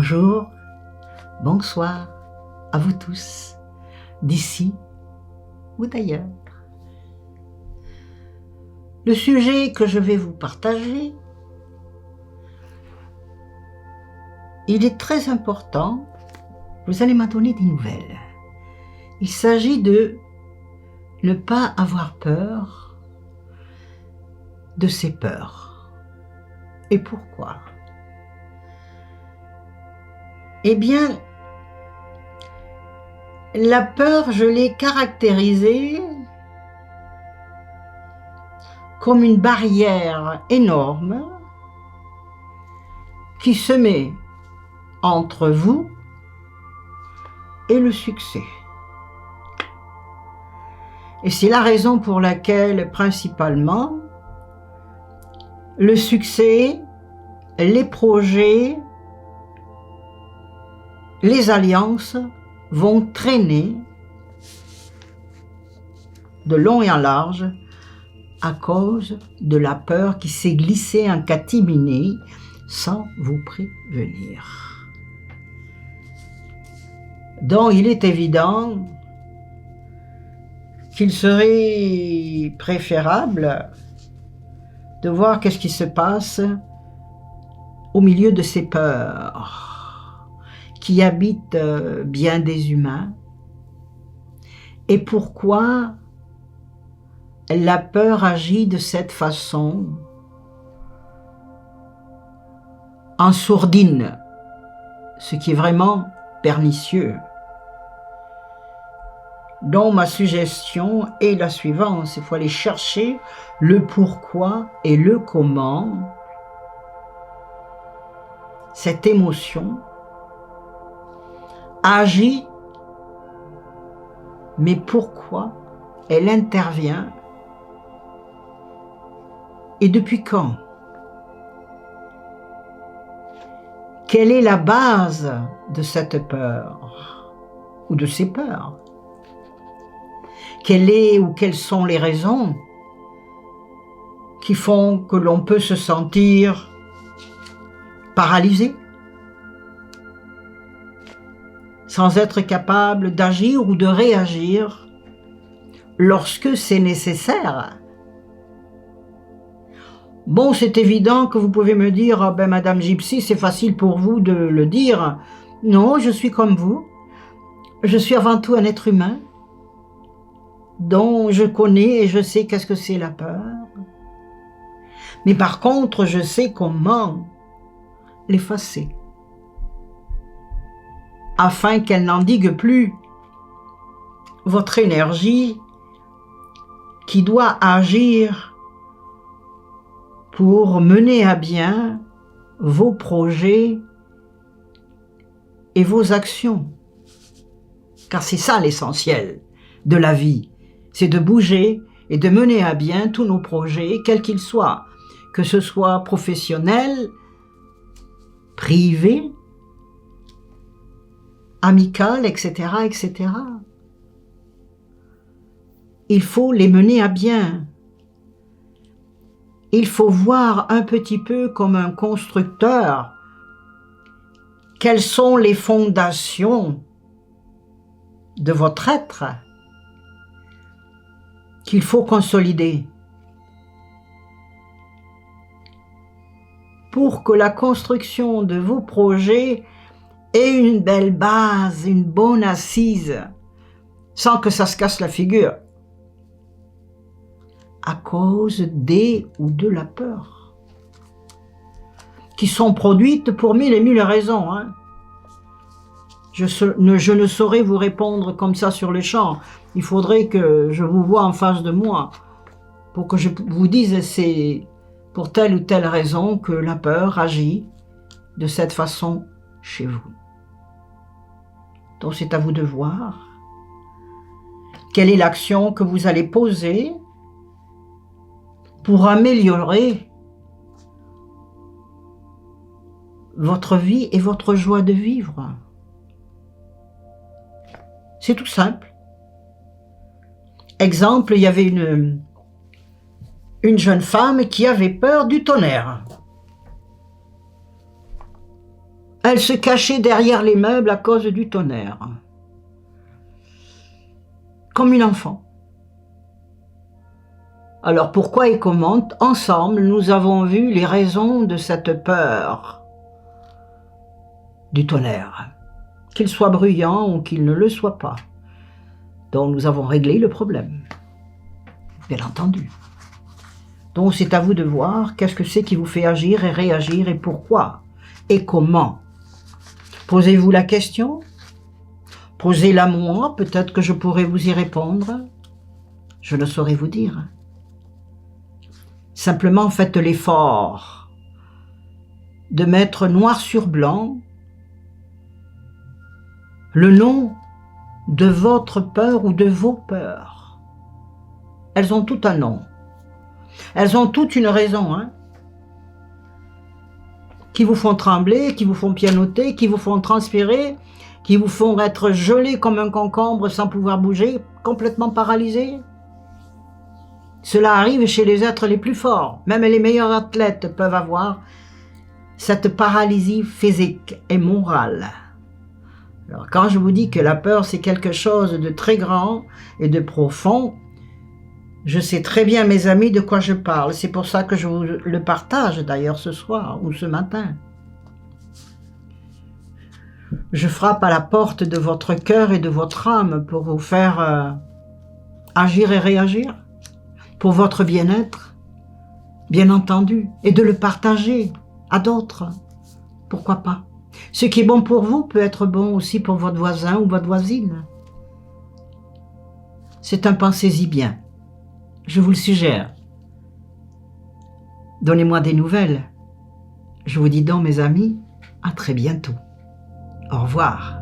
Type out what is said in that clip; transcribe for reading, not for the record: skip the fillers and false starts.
Bonjour, bonsoir à vous tous, d'ici ou d'ailleurs. Le sujet que je vais vous partager, il est très important, vous allez m'en donner des nouvelles. Il s'agit de ne pas avoir peur de ses peurs. Et pourquoi ? Eh bien, la peur, je l'ai caractérisée comme une barrière énorme qui se met entre vous et le succès. Et c'est la raison pour laquelle, principalement, le succès, les projets, les alliances vont traîner de long et en large à cause de la peur qui s'est glissée en catimini sans vous prévenir. Donc il est évident qu'il serait préférable de voir qu'est-ce qui se passe au milieu de ces peurs qui habitent bien des humains et pourquoi la peur agit de cette façon en sourdine, ce qui est vraiment pernicieux. Donc ma suggestion est la suivante, il faut aller chercher le pourquoi et le comment cette émotion agit, mais pourquoi elle intervient et depuis quand? Quelle est la base de cette peur ou de ces peurs? Quelle est ou quelles sont les raisons qui font que l'on peut se sentir paralysé, sans être capable d'agir ou de réagir lorsque c'est nécessaire? Bon, c'est évident que vous pouvez me dire « Ah ben Madame Gypsy, c'est facile pour vous de le dire. » Non, je suis comme vous. Je suis avant tout un être humain dont je connais et je sais qu'est-ce que c'est la peur. Mais par contre, je sais comment l'effacer afin qu'elle n'endigue plus votre énergie qui doit agir pour mener à bien vos projets et vos actions. Car c'est ça l'essentiel de la vie, c'est de bouger et de mener à bien tous nos projets, quels qu'ils soient, que ce soit professionnel, privé, amical, etc., etc. Il faut les mener à bien. Il faut voir un petit peu comme un constructeur quelles sont les fondations de votre être qu'il faut consolider pour que la construction de vos projets ait une belle base, une bonne assise, sans que ça se casse la figure à cause des ou de la peur, qui sont produites pour mille et mille raisons. Je ne saurais vous répondre comme ça sur le champ. Il faudrait que je vous voie en face de moi pour que je vous dise c'est pour telle ou telle raison que la peur agit de cette façon chez vous. Donc c'est à vous de voir quelle est l'action que vous allez poser pour améliorer votre vie et votre joie de vivre. C'est tout simple. Exemple, il y avait une jeune femme qui avait peur du tonnerre. Elle se cachait derrière les meubles à cause du tonnerre. Comme une enfant. Alors pourquoi et comment, ensemble, nous avons vu les raisons de cette peur du tonnerre, qu'il soit bruyant ou qu'il ne le soit pas. Donc nous avons réglé le problème, bien entendu. Donc c'est à vous de voir qu'est-ce que c'est qui vous fait agir et réagir et pourquoi et comment. Posez-vous la question, posez-la moi, peut-être que je pourrai vous y répondre, je ne saurais vous dire. Simplement faites l'effort de mettre noir sur blanc le nom de votre peur ou de vos peurs. Elles ont tout un nom. Elles ont toute une raison, hein, qui vous font trembler, qui vous font pianoter, qui vous font transpirer, qui vous font être gelé comme un concombre sans pouvoir bouger, complètement paralysé. Cela arrive chez les êtres les plus forts. Même les meilleurs athlètes peuvent avoir cette paralysie physique et morale. Alors quand je vous dis que la peur c'est quelque chose de très grand et de profond, je sais très bien, mes amis, de quoi je parle. C'est pour ça que je vous le partage d'ailleurs ce soir ou ce matin. Je frappe à la porte de votre cœur et de votre âme pour vous faire agir et réagir, pour votre bien-être, bien entendu, et de le partager à d'autres. Pourquoi pas? Ce qui est bon pour vous peut être bon aussi pour votre voisin ou votre voisine. C'est un pensez-y bien. Je vous le suggère. Donnez-moi des nouvelles. Je vous dis donc, mes amis, à très bientôt. Au revoir.